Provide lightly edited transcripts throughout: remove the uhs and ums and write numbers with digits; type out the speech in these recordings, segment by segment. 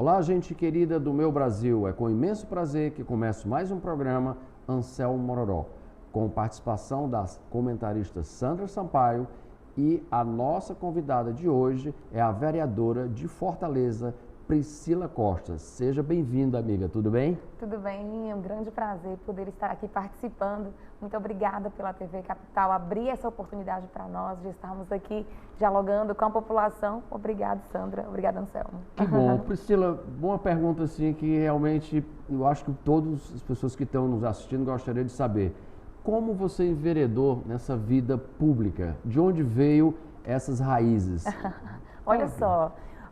Olá, gente querida do meu Brasil. É com imenso prazer que começo mais um programa Anselmo Mororó, com participação das comentaristas Sandra Sampaio e a nossa convidada de hoje é a vereadora de Fortaleza, Priscila Costa. Seja bem-vinda, amiga. Tudo bem? Tudo bem, é um grande prazer poder estar aqui participando. Muito obrigada pela TV Capital abrir essa oportunidade para nós de estarmos aqui dialogando com a população. Obrigada, Sandra. Obrigada, Anselmo. Que bom. Priscila, uma pergunta assim que realmente eu acho que todas as pessoas que estão nos assistindo gostariam de saber. Como você enveredou nessa vida pública? De onde veio essas raízes?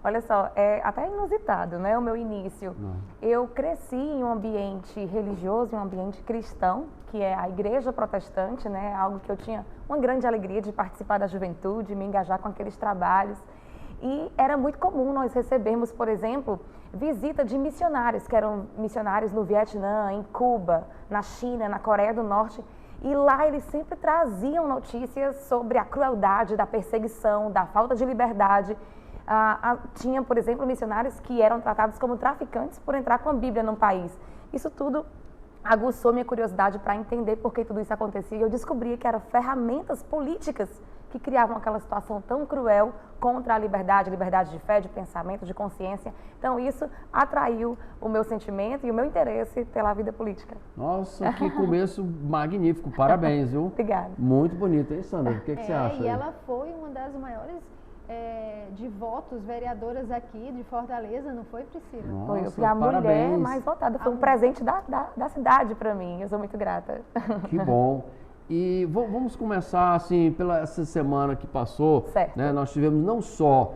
Olha só, é até inusitado, né, o meu início. Eu cresci em um ambiente religioso, em um ambiente cristão, que é a igreja protestante, né, algo que eu tinha uma grande alegria de participar da juventude, me engajar com aqueles trabalhos. E era muito comum nós recebermos, por exemplo, visita de missionários, que eram missionários no Vietnã, em Cuba, na China, na Coreia do Norte. E lá eles sempre traziam notícias sobre a crueldade, da perseguição, da falta de liberdade. Tinha, por exemplo, missionários que eram tratados como traficantes por entrar com a Bíblia num país. Isso tudo aguçou minha curiosidade para entender por que tudo isso acontecia. Eu descobri que eram ferramentas políticas que criavam aquela situação tão cruel contra a liberdade de fé, de pensamento, de consciência. Então isso atraiu o meu sentimento e o meu interesse pela vida política. Nossa, que começo magnífico. Parabéns, viu? Obrigada. Muito bonito, hein, Sandra? O que você acha? E ela foi uma das maiores de votos vereadoras aqui de Fortaleza, não foi, Priscila? Nossa, Foi, eu fui a mulher mais votada, foi um presente da cidade para mim, eu sou muito grata. Que bom. E vamos começar assim, pela essa semana que passou, certo. Né, nós tivemos não só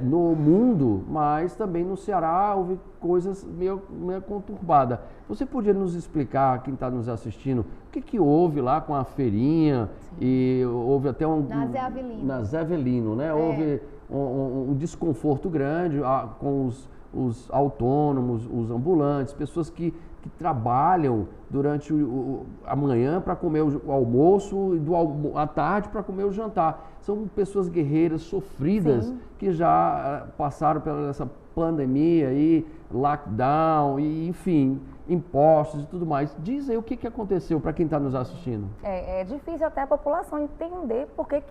no mundo, mas também no Ceará, houve coisas meio conturbadas. Você podia nos explicar, quem está nos assistindo, o que houve lá com a feirinha? Sim. E houve até na Zé Avelino, né? Houve um desconforto grande com os autônomos, os ambulantes, pessoas que trabalham durante a manhã para comer o almoço e à tarde para comer o jantar. São pessoas guerreiras, sofridas, sim, que já passaram pela essa pandemia e lockdown e, enfim, impostos e tudo mais. Diz aí o que aconteceu para quem está nos assistindo. É difícil até a população entender por que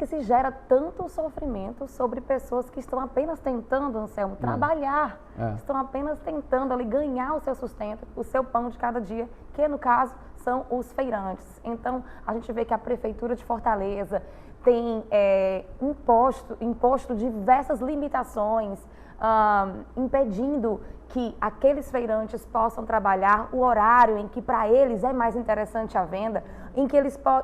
se gera tanto sofrimento sobre pessoas que estão apenas tentando, Anselmo, trabalhar, estão apenas tentando ali ganhar o seu sustento, o seu pão de cada dia, que no caso são os feirantes. Então, a gente vê que a Prefeitura de Fortaleza tem imposto diversas limitações, impedindo que aqueles feirantes possam trabalhar o horário em que para eles é mais interessante a venda,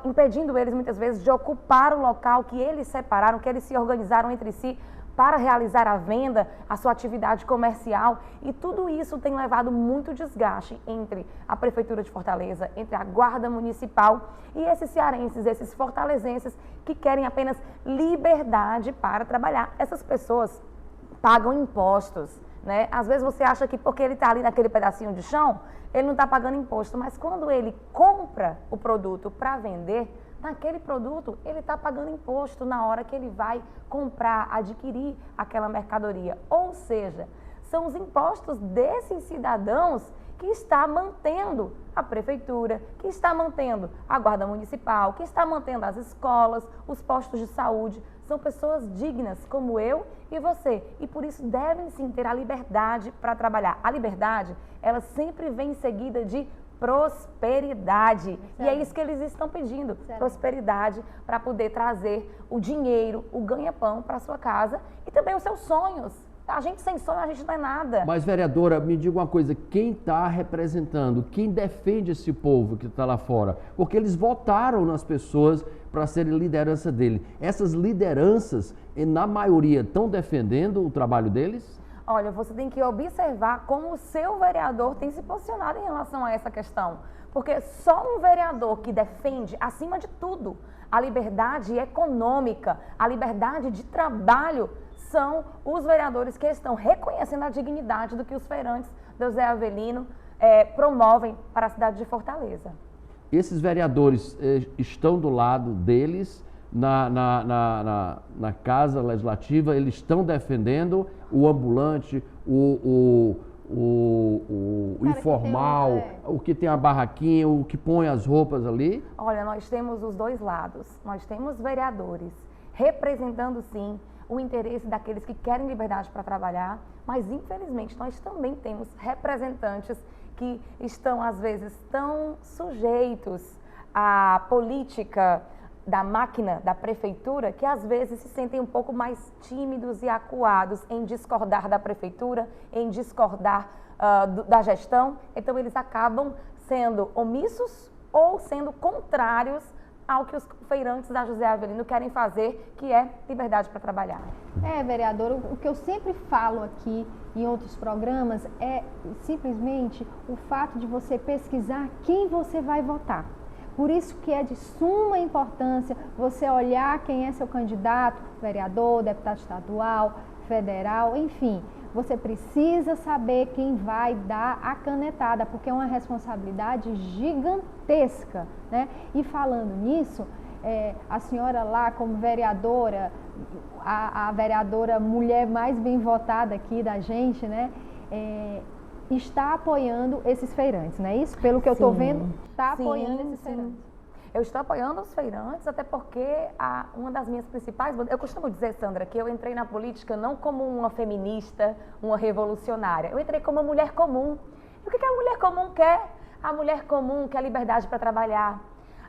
impedindo eles muitas vezes de ocupar o local que eles separaram, que eles se organizaram entre si para realizar a venda, a sua atividade comercial, e tudo isso tem levado muito desgaste entre a Prefeitura de Fortaleza, entre a Guarda Municipal e esses cearenses, esses fortalezenses que querem apenas liberdade para trabalhar. Essas pessoas pagam impostos, né? Às vezes você acha que porque ele está ali naquele pedacinho de chão, ele não está pagando imposto, mas quando ele compra o produto para vender, naquele produto ele está pagando imposto na hora que ele vai comprar, adquirir aquela mercadoria. Ou seja, são os impostos desses cidadãos que está mantendo a prefeitura, que está mantendo a guarda municipal, que está mantendo as escolas, os postos de saúde. São pessoas dignas como eu e você, e por isso devem sim ter a liberdade para trabalhar. A liberdade, ela sempre vem seguida de prosperidade. Certo. E é isso que eles estão pedindo, certo, prosperidade para poder trazer o dinheiro, o ganha-pão para sua casa e também os seus sonhos. A gente sem sonho, a gente não é nada. Mas, vereadora, me diga uma coisa, quem está representando, quem defende esse povo que está lá fora? Porque eles votaram nas pessoas para serem liderança dele. Essas lideranças, na maioria, estão defendendo o trabalho deles? Olha, você tem que observar como o seu vereador tem se posicionado em relação a essa questão. Porque só um vereador que defende, acima de tudo, a liberdade econômica, a liberdade de trabalho, são os vereadores que estão reconhecendo a dignidade do que os feirantes do Zé Avelino promovem para a cidade de Fortaleza. Esses vereadores estão do lado deles na Casa Legislativa, eles estão defendendo o ambulante, o informal, o que tem a barraquinha, o que põe as roupas ali? Olha, nós temos os dois lados. Nós temos vereadores representando, sim, o interesse daqueles que querem liberdade para trabalhar, mas, infelizmente, nós também temos representantes que estão, às vezes, tão sujeitos à política da máquina, da prefeitura, que às vezes se sentem um pouco mais tímidos e acuados em discordar da prefeitura, em discordar da gestão. Então, eles acabam sendo omissos ou sendo contrários ao que os feirantes da José Avelino querem fazer, que é liberdade para trabalhar. Vereador, o que eu sempre falo aqui em outros programas é simplesmente o fato de você pesquisar quem você vai votar. Por isso que é de suma importância você olhar quem é seu candidato, vereador, deputado estadual, federal, enfim. Você precisa saber quem vai dar a canetada, porque é uma responsabilidade gigantesca, né? E falando nisso, a senhora lá como vereadora, a vereadora mulher mais bem votada aqui da gente, né? Está apoiando esses feirantes, não é isso? Pelo que eu estou vendo, está apoiando esses feirantes. Eu estou apoiando os feirantes, até porque uma das minhas principais... Eu costumo dizer, Sandra, que eu entrei na política não como uma feminista, uma revolucionária. Eu entrei como uma mulher comum. E o que a mulher comum quer? A mulher comum quer liberdade para trabalhar.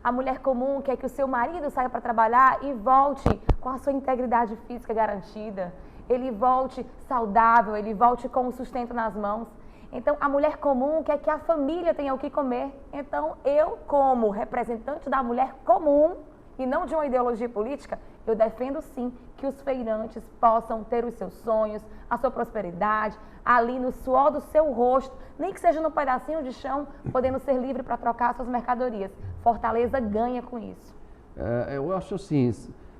A mulher comum quer que o seu marido saia para trabalhar e volte com a sua integridade física garantida. Ele volte saudável, ele volte com o sustento nas mãos. Então, a mulher comum quer que a família tenha o que comer. Então, eu, como representante da mulher comum, e não de uma ideologia política, eu defendo sim que os feirantes possam ter os seus sonhos, a sua prosperidade, ali no suor do seu rosto, nem que seja no pedacinho de chão, podendo ser livre para trocar suas mercadorias. Fortaleza ganha com isso. Eu acho assim,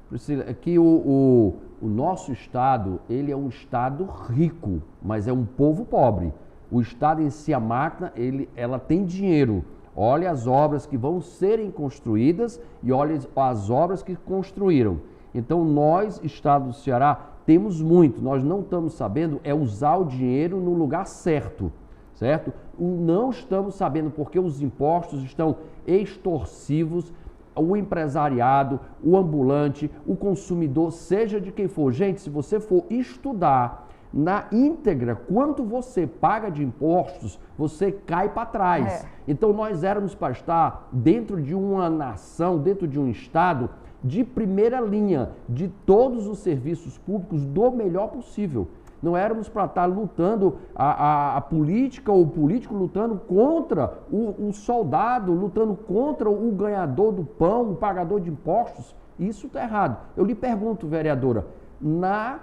Priscila, que o nosso estado, ele é um estado rico, mas é um povo pobre. O estado em si, a máquina, ela tem dinheiro. Olha as obras que vão serem construídas e olha as obras que construíram. Então, nós, estado do Ceará, temos muito. Nós não estamos sabendo usar o dinheiro no lugar certo, certo? Não estamos sabendo porque os impostos estão extorsivos. O empresariado, o ambulante, o consumidor, seja de quem for. Gente, se você for estudar na íntegra, quanto você paga de impostos, você cai para trás. Então, nós éramos para estar dentro de uma nação, dentro de um estado de primeira linha, de todos os serviços públicos do melhor possível. Não éramos para estar lutando, a política ou o político lutando contra o soldado, lutando contra o ganhador do pão, o pagador de impostos. Isso está errado. Eu lhe pergunto, vereadora, na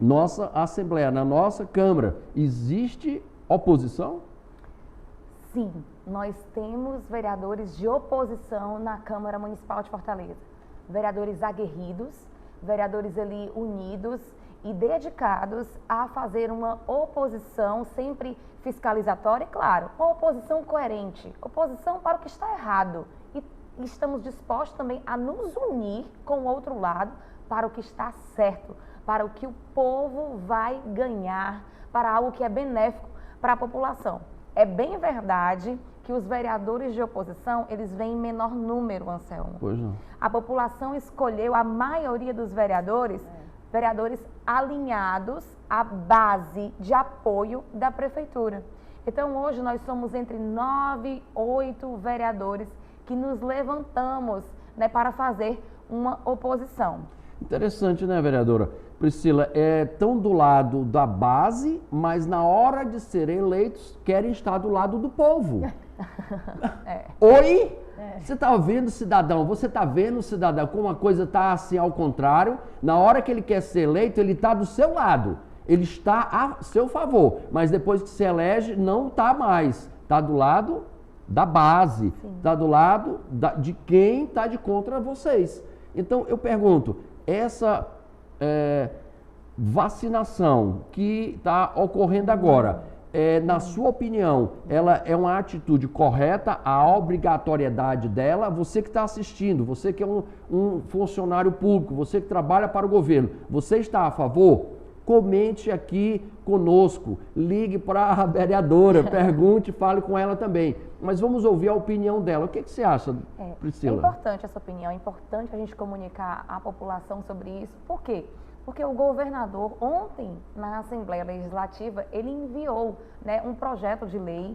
nossa Assembleia, na nossa Câmara, existe oposição? Sim, nós temos vereadores de oposição na Câmara Municipal de Fortaleza. Vereadores aguerridos, vereadores ali unidos e dedicados a fazer uma oposição sempre fiscalizatória e, claro, uma oposição coerente, oposição para o que está errado. E estamos dispostos também a nos unir com o outro lado para o que está certo, para o que o povo vai ganhar, para algo que é benéfico para a população. É bem verdade que os vereadores de oposição, eles vêm em menor número, Anselmo. Pois não. A população escolheu, a maioria dos vereadores, vereadores alinhados à base de apoio da prefeitura. Então, hoje nós somos entre 9, 8 vereadores que nos levantamos, né, para fazer uma oposição. Interessante, né, vereadora? Priscila, estão do lado da base, mas na hora de serem eleitos, querem estar do lado do povo. Oi? Você está vendo, cidadão? Você está vendo, cidadão, como a coisa está assim ao contrário? Na hora que ele quer ser eleito, ele está do seu lado. Ele está a seu favor. Mas depois que se elege, não está mais. Está do lado da base. Está do lado de quem está de contra vocês. Então, eu pergunto, essa vacinação que está ocorrendo agora, na sua opinião, ela é uma atitude correta, a obrigatoriedade dela? Você que está assistindo, você que é um funcionário público, você que trabalha para o governo, você está a favor? comente aqui conosco, ligue para a vereadora, pergunte, fale com ela também. Mas vamos ouvir a opinião dela. O que você acha, Priscila? É importante essa opinião, é importante a gente comunicar à população sobre isso. Por quê? Porque o governador, ontem, na Assembleia Legislativa, ele enviou, né, um projeto de lei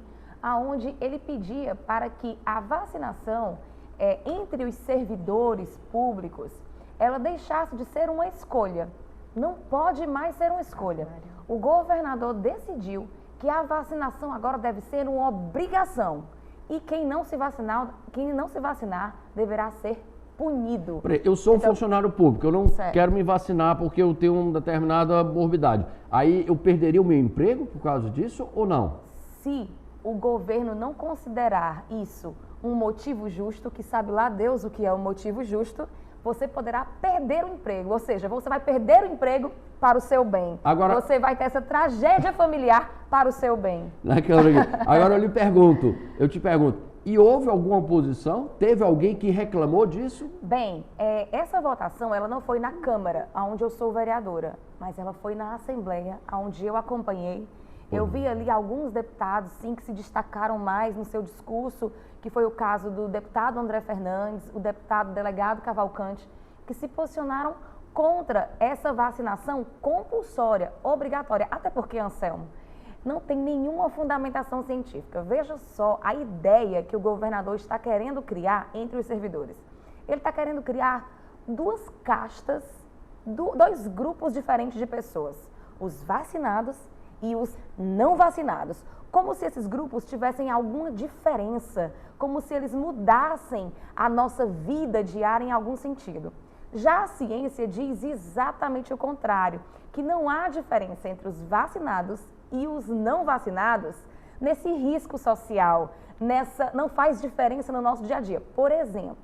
onde ele pedia para que a vacinação entre os servidores públicos, ela deixasse de ser uma escolha. Não pode mais ser uma escolha. O governador decidiu que a vacinação agora deve ser uma obrigação. E quem não se vacinar deverá ser punido. Eu sou um funcionário público, eu não quero me vacinar porque eu tenho uma determinada morbidade. Aí eu perderia o meu emprego por causa disso ou não? Se o governo não considerar isso um motivo justo, que sabe lá Deus o que é um motivo justo, você poderá perder o emprego. Ou seja, você vai perder o emprego para o seu bem. Agora, você vai ter essa tragédia familiar para o seu bem. Agora eu te pergunto, e houve alguma oposição? Teve alguém que reclamou disso? Bem, essa votação ela não foi na Câmara, onde eu sou vereadora, mas ela foi na Assembleia, onde eu acompanhei. Eu vi ali alguns deputados, sim, que se destacaram mais no seu discurso, que foi o caso do deputado André Fernandes, o deputado delegado Cavalcante, que se posicionaram contra essa vacinação compulsória, obrigatória, até porque, Anselmo, não tem nenhuma fundamentação científica. Veja só a ideia que o governador está querendo criar entre os servidores. Ele está querendo criar duas castas, dois grupos diferentes de pessoas, os vacinados e os não vacinados, como se esses grupos tivessem alguma diferença, como se eles mudassem a nossa vida diária em algum sentido. Já a ciência diz exatamente o contrário, que não há diferença entre os vacinados e os não vacinados nesse risco social, não faz diferença no nosso dia a dia. Por exemplo,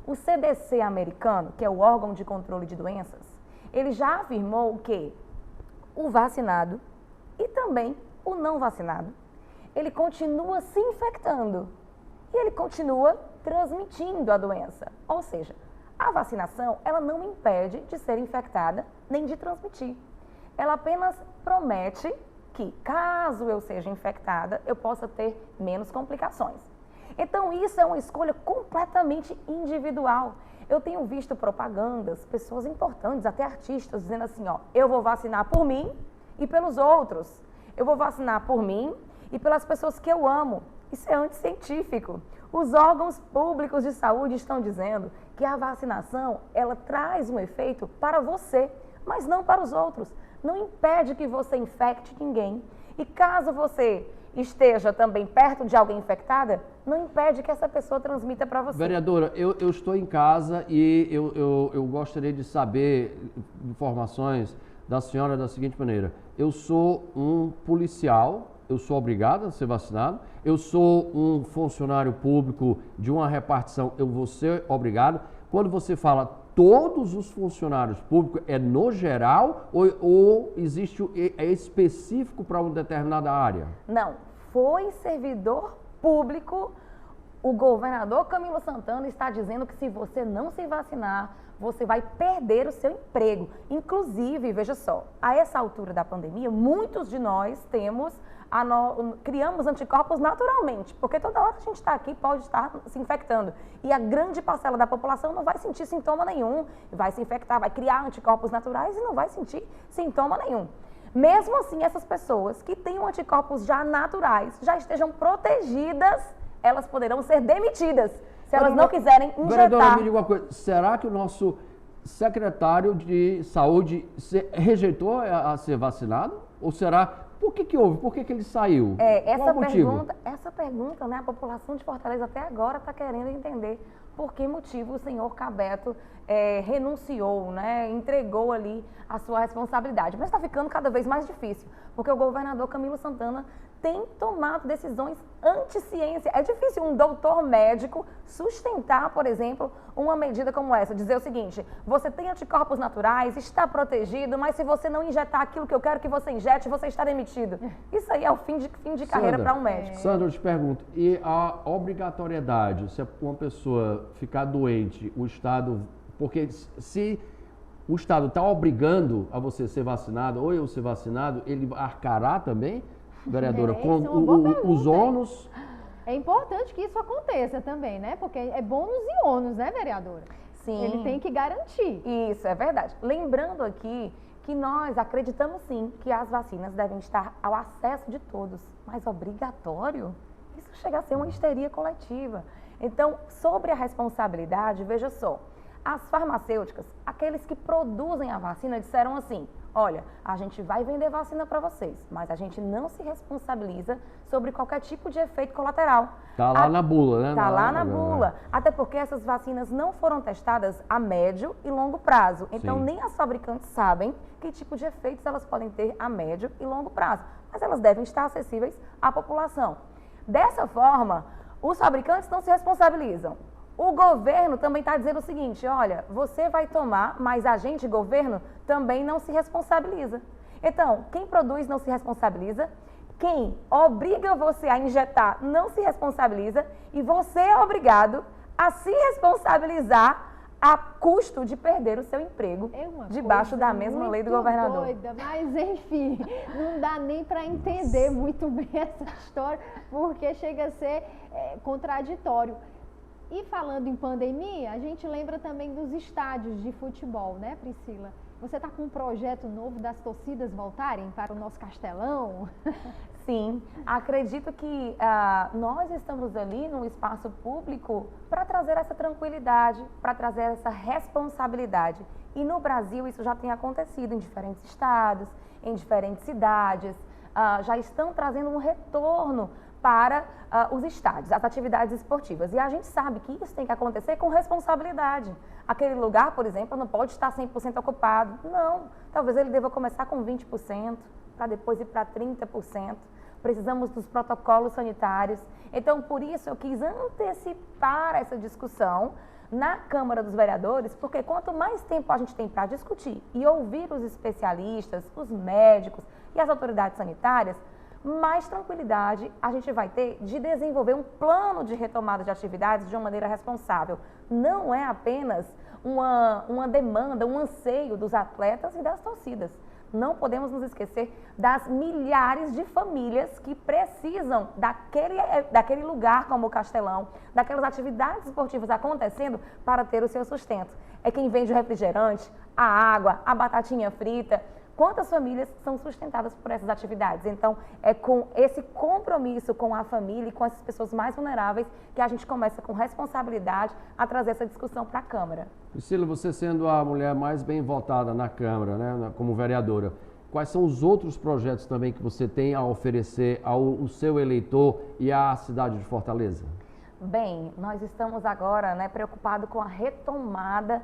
o CDC americano, que é o órgão de controle de doenças, ele já afirmou que o vacinado e também o não vacinado, ele continua se infectando e ele continua transmitindo a doença. Ou seja, a vacinação, ela não impede de ser infectada nem de transmitir. Ela apenas promete que, caso eu seja infectada, eu possa ter menos complicações. Então, isso é uma escolha completamente individual. Eu tenho visto propagandas, pessoas importantes, até artistas, dizendo assim, ó, eu vou vacinar por mim e pelos outros. Eu vou vacinar por mim e pelas pessoas que eu amo. Isso é anticientífico. Os órgãos públicos de saúde estão dizendo que a vacinação, ela traz um efeito para você, mas não para os outros. Não impede que você infecte ninguém. E caso você esteja também perto de alguém infectada, não impede que essa pessoa transmita para você. Vereadora, eu estou em casa e eu gostaria de saber informações da senhora da seguinte maneira. Eu sou um policial, eu sou obrigado a ser vacinado. Eu sou um funcionário público de uma repartição, eu vou ser obrigado. Quando você fala todos os funcionários públicos, é no geral ou existe específico para uma determinada área? Não, foi servidor público. O governador Camilo Santana está dizendo que se você não se vacinar, você vai perder o seu emprego. Inclusive, veja só, a essa altura da pandemia, muitos de nós criamos anticorpos naturalmente, porque toda hora a gente está aqui, pode estar se infectando. E a grande parcela da população não vai sentir sintoma nenhum, vai se infectar, vai criar anticorpos naturais e não vai sentir sintoma nenhum. Mesmo assim, essas pessoas que têm anticorpos já naturais, já estejam protegidas, elas poderão ser demitidas se elas não quiserem injetar. Vereadora, me diga uma coisa, será que o nosso secretário de saúde rejeitou a ser vacinado? Ou será... Por que houve? Por que ele saiu? Essa pergunta, né, a população de Fortaleza até agora está querendo entender por que motivo o senhor Cabeto renunciou, né, entregou ali a sua responsabilidade. Mas está ficando cada vez mais difícil, porque o governador Camilo Santana tem tomado decisões anti-ciência. É difícil um doutor médico sustentar, por exemplo, uma medida como essa. Dizer o seguinte, você tem anticorpos naturais, está protegido, mas se você não injetar aquilo que eu quero que você injete, você está demitido. Isso aí é o fim de carreira para um médico. Sandra, eu te pergunto, e a obrigatoriedade, se uma pessoa ficar doente, o Estado... Porque se o Estado está obrigando a você ser vacinado ou eu ser vacinado, ele arcará também, vereadora, com os ônus? É importante que isso aconteça também, né? Porque é bônus e ônus, né, vereadora? Sim. Ele tem que garantir. Isso, é verdade. Lembrando aqui que nós acreditamos sim que as vacinas devem estar ao acesso de todos, mas obrigatório? Isso chega a ser uma histeria coletiva. Então, sobre a responsabilidade, veja só, as farmacêuticas, aqueles que produzem a vacina, disseram assim: olha, a gente vai vender vacina para vocês, mas a gente não se responsabiliza sobre qualquer tipo de efeito colateral. Está lá na bula, né? Está lá na bula. Até porque essas vacinas não foram testadas a médio e longo prazo. Então, nem as fabricantes sabem que tipo de efeitos elas podem ter a médio e longo prazo. Mas elas devem estar acessíveis à população. Dessa forma, os fabricantes não se responsabilizam. O governo também está dizendo o seguinte: olha, você vai tomar, mas a gente, governo, também não se responsabiliza. Então, quem produz não se responsabiliza, quem obriga você a injetar não se responsabiliza e você é obrigado a se responsabilizar a custo de perder o seu emprego debaixo da mesma lei do governador. Doida, mas enfim, não dá nem para entender muito bem essa história, porque chega a ser contraditório. E falando em pandemia, a gente lembra também dos estádios de futebol, né, Priscila? Você está com um projeto novo das torcidas voltarem para o nosso Castelão? Sim, acredito que nós estamos ali no espaço público para trazer essa tranquilidade, para trazer essa responsabilidade. E no Brasil isso já tem acontecido em diferentes estados, em diferentes cidades, já estão trazendo um retorno para os estádios, as atividades esportivas. E a gente sabe que isso tem que acontecer com responsabilidade. Aquele lugar, por exemplo, não pode estar 100% ocupado. Não, talvez ele deva começar com 20%, para depois ir para 30%. Precisamos dos protocolos sanitários. Então, por isso, eu quis antecipar essa discussão na Câmara dos Vereadores, porque quanto mais tempo a gente tem para discutir e ouvir os especialistas, os médicos e as autoridades sanitárias, mais tranquilidade a gente vai ter de desenvolver um plano de retomada de atividades de uma maneira responsável. Não é apenas uma demanda, um anseio dos atletas e das torcidas. Não podemos nos esquecer das milhares de famílias que precisam daquele lugar como o Castelão, daquelas atividades esportivas acontecendo para ter o seu sustento. É quem vende o refrigerante, a água, a batatinha frita. Quantas famílias são sustentadas por essas atividades? Então, é com esse compromisso com a família e com essas pessoas mais vulneráveis que a gente começa com responsabilidade a trazer essa discussão para a Câmara. Priscila, você sendo a mulher mais bem votada na Câmara, né, como vereadora, quais são os outros projetos também que você tem a oferecer ao seu eleitor e à cidade de Fortaleza? Bem, nós estamos agora, né, preocupados com a retomada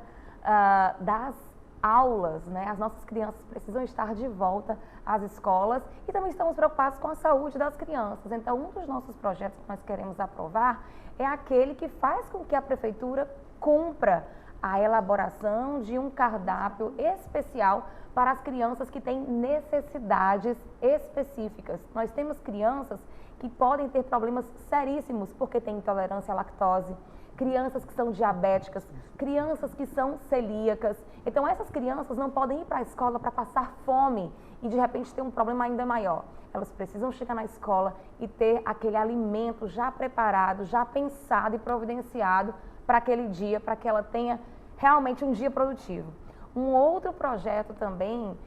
das aulas, né? As nossas crianças precisam estar de volta às escolas e também estamos preocupados com a saúde das crianças. Então, um dos nossos projetos que nós queremos aprovar é aquele que faz com que a Prefeitura cumpra a elaboração de um cardápio especial para as crianças que têm necessidades específicas. Nós temos crianças que podem ter problemas seríssimos porque têm intolerância à lactose, crianças que são diabéticas, crianças que são celíacas. Então, essas crianças não podem ir para a escola para passar fome e, de repente, ter um problema ainda maior. Elas precisam chegar na escola e ter aquele alimento já preparado, já pensado e providenciado para aquele dia, para que ela tenha realmente um dia produtivo. Um outro projeto também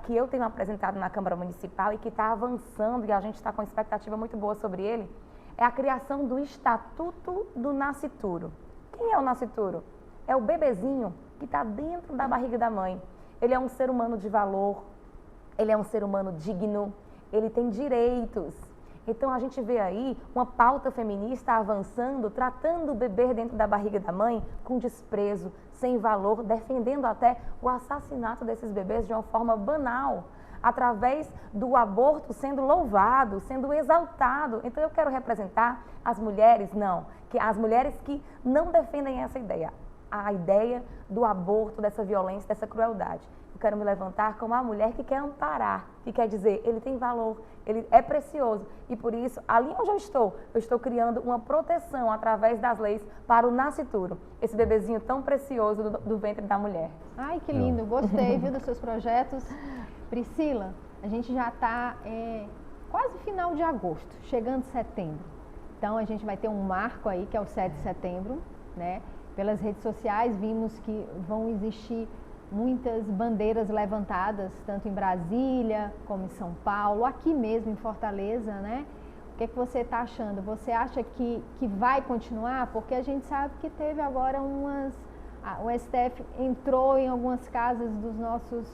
que eu tenho apresentado na Câmara Municipal e que está avançando e a gente está com expectativa muito boa sobre ele, é a criação do Estatuto do Nascituro. Quem é o nascituro? É o bebezinho que está dentro da barriga da mãe. Ele é um ser humano de valor, ele é um ser humano digno, ele tem direitos. Então a gente vê aí uma pauta feminista avançando, tratando o bebê dentro da barriga da mãe com desprezo, sem valor, defendendo até o assassinato desses bebês de uma forma banal, através do aborto sendo louvado, sendo exaltado. Então eu quero representar as mulheres, as mulheres que não defendem essa ideia. a ideia do aborto, dessa violência, dessa crueldade. Eu quero me levantar como a mulher que quer amparar, que quer dizer, ele tem valor, ele é precioso. E por isso, ali onde eu estou criando uma proteção através das leis para o nascituro, esse bebezinho tão precioso do ventre da mulher. Ai, que lindo, gostei, viu, dos seus projetos. Priscila, a gente já está quase final de agosto, chegando setembro. Então, a gente vai ter um marco aí, que é o 7 de setembro, né? Pelas redes sociais, vimos que vão existir muitas bandeiras levantadas, tanto em Brasília, como em São Paulo, aqui mesmo em Fortaleza, né? O que você está achando? Você acha que vai continuar? Porque a gente sabe que teve agora o STF entrou em algumas casas dos nossos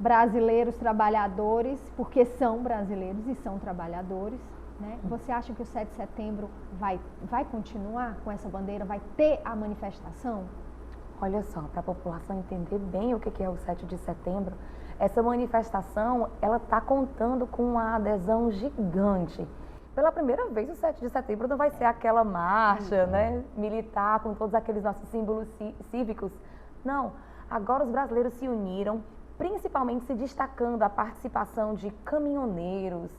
brasileiros trabalhadores, porque são brasileiros e são trabalhadores, né? Você acha que o 7 de setembro vai continuar com essa bandeira? Vai ter a manifestação? Olha só, para a população entender bem o que é o 7 de setembro, essa manifestação, ela está contando com uma adesão gigante. Pela primeira vez, o 7 de setembro não vai ser aquela marcha, né, militar, com todos aqueles nossos símbolos cívicos. Não, agora os brasileiros se uniram, principalmente se destacando a participação de caminhoneiros,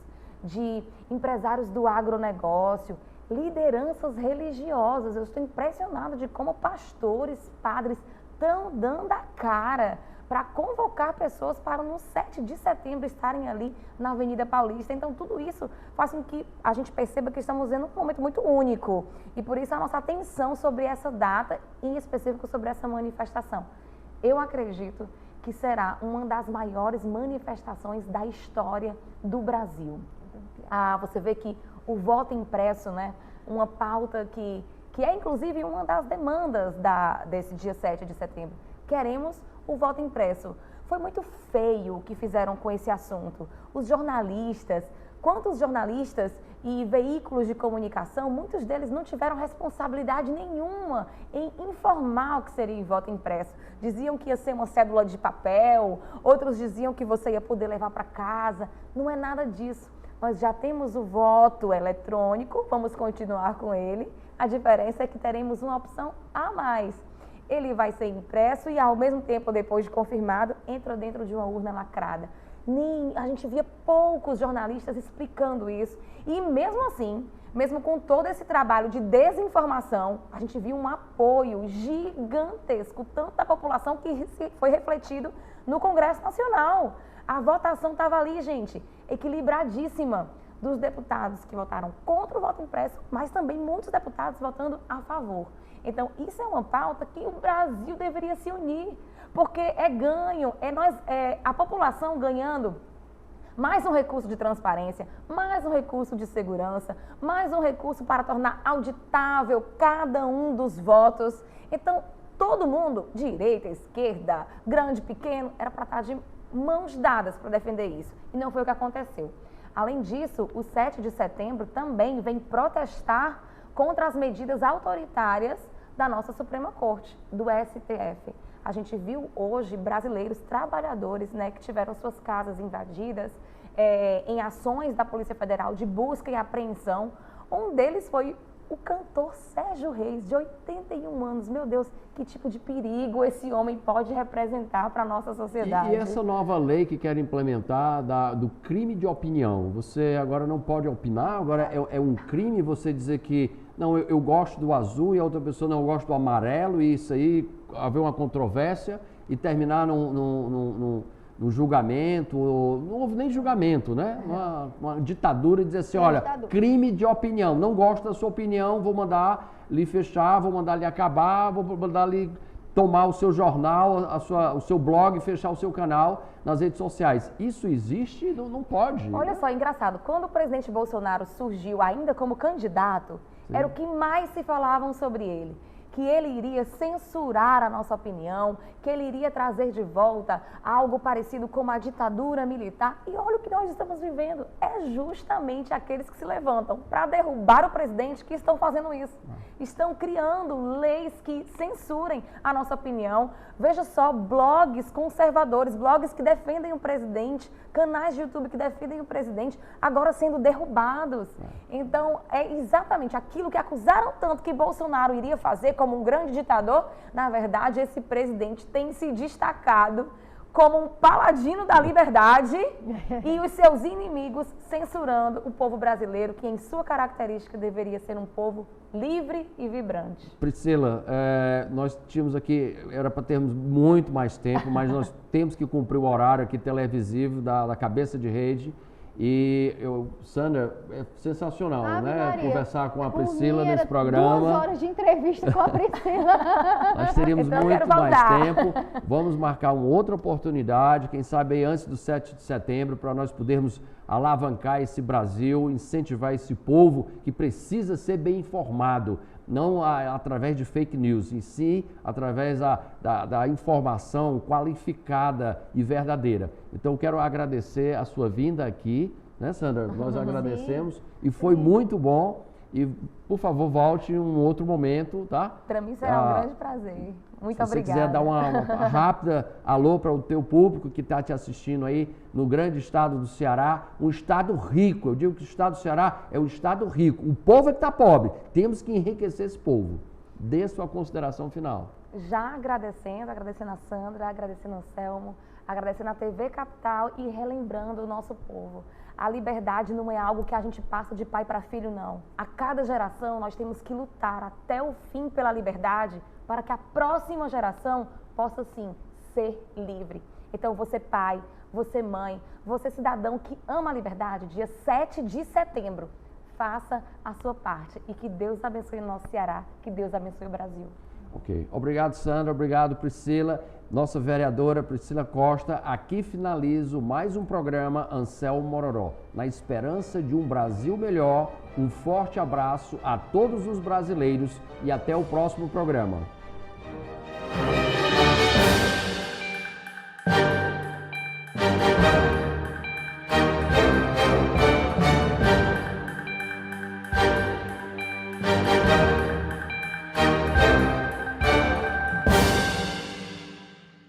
de empresários do agronegócio, lideranças religiosas. Eu estou impressionada de como pastores, padres estão dando a cara para convocar pessoas para no 7 de setembro estarem ali na Avenida Paulista. Então, tudo isso faz com que a gente perceba que estamos vivendo um momento muito único. E por isso a nossa atenção sobre essa data, em específico sobre essa manifestação. Eu acredito que será uma das maiores manifestações da história do Brasil. Você vê que o voto impresso, né, uma pauta que é inclusive uma das demandas desse dia 7 de setembro. Queremos o voto impresso. Foi muito feio o que fizeram com esse assunto. Os jornalistas, quantos jornalistas e veículos de comunicação, muitos deles não tiveram responsabilidade nenhuma em informar o que seria o voto impresso. Diziam que ia ser uma cédula de papel, outros diziam que você ia poder levar para casa. Não é nada disso. Nós já temos o voto eletrônico, vamos continuar com ele. A diferença é que teremos uma opção a mais. Ele vai ser impresso e, ao mesmo tempo, depois de confirmado, entra dentro de uma urna lacrada. A gente via poucos jornalistas explicando isso. E mesmo assim, mesmo com todo esse trabalho de desinformação, a gente viu um apoio gigantesco, tanto da população que foi refletido no Congresso Nacional. A votação estava ali, gente, equilibradíssima, dos deputados que votaram contra o voto impresso, mas também muitos deputados votando a favor. Então, isso é uma pauta que o Brasil deveria se unir, porque é ganho, a população ganhando mais um recurso de transparência, mais um recurso de segurança, mais um recurso para tornar auditável cada um dos votos. Então, todo mundo, direita, esquerda, grande, pequeno, era para estar de mãos dadas para defender isso. E não foi o que aconteceu. Além disso, o 7 de setembro também vem protestar contra as medidas autoritárias da nossa Suprema Corte, do STF. A gente viu hoje brasileiros, trabalhadores, né, que tiveram suas casas invadidas em ações da Polícia Federal de busca e apreensão. Um deles foi o cantor Sérgio Reis, de 81 anos. Meu Deus, que tipo de perigo esse homem pode representar para a nossa sociedade. E essa nova lei que quer implementar do crime de opinião, você agora não pode opinar, agora é um crime você dizer que, não, eu gosto do azul e a outra pessoa não gosta do amarelo, e isso aí, haver uma controvérsia e terminar num julgamento, não houve nem julgamento, né? Uma ditadura e dizer assim, olha, crime de opinião, não gosto da sua opinião, vou mandar lhe fechar, vou mandar lhe acabar, vou mandar lhe tomar o seu jornal, o seu blog, fechar o seu canal nas redes sociais. Isso existe? Não pode. Olha só, engraçado, quando o presidente Bolsonaro surgiu ainda como candidato, era o que mais se falavam sobre ele. Que ele iria censurar a nossa opinião, que ele iria trazer de volta algo parecido com a ditadura militar. E olha o que nós estamos vivendo. É justamente aqueles que se levantam para derrubar o presidente que estão fazendo isso. Estão criando leis que censurem a nossa opinião. Veja só, blogs conservadores, blogs que defendem o presidente, canais de YouTube que defendem o presidente, agora sendo derrubados. Então, é exatamente aquilo que acusaram tanto que Bolsonaro iria fazer, como como um grande ditador, na verdade, esse presidente tem se destacado como um paladino da liberdade e os seus inimigos censurando o povo brasileiro, que em sua característica deveria ser um povo livre e vibrante. Priscila, nós tínhamos aqui, era para termos muito mais tempo, mas nós temos que cumprir o horário aqui televisivo da cabeça de rede. E Sandra, é sensacional, né? Maria, conversar com a Priscila nesse programa. 2 horas de entrevista com a Priscila. Nós teríamos então, muito mais tempo. Vamos marcar uma outra oportunidade, quem sabe aí antes do 7 de setembro, para nós podermos alavancar esse Brasil, incentivar esse povo que precisa ser bem informado, não através de fake news, em si, através da informação qualificada e verdadeira. Então, quero agradecer a sua vinda aqui, né, Sandra? Nós agradecemos e foi muito bom. E, por favor, volte em um outro momento, tá? Para mim será um grande prazer. Muito obrigada. Se você quiser dar uma rápida alô para o teu público que está te assistindo aí no grande estado do Ceará, um estado rico. Eu digo que o estado do Ceará é um estado rico. O povo é que está pobre. Temos que enriquecer esse povo. Dê sua consideração final. Já agradecendo a Sandra, agradecendo ao Anselmo, agradecendo a TV Capital e relembrando o nosso povo. A liberdade não é algo que a gente passa de pai para filho, não. A cada geração nós temos que lutar até o fim pela liberdade para que a próxima geração possa, sim, ser livre. Então, você pai, você mãe, você cidadão que ama a liberdade, dia 7 de setembro, faça a sua parte e que Deus abençoe o nosso Ceará, que Deus abençoe o Brasil. Ok. Obrigado, Sandra. Obrigado, Priscila. Nossa vereadora Priscila Costa. Aqui finalizo mais um programa Anselmo Mororó. Na esperança de um Brasil melhor, um forte abraço a todos os brasileiros e até o próximo programa.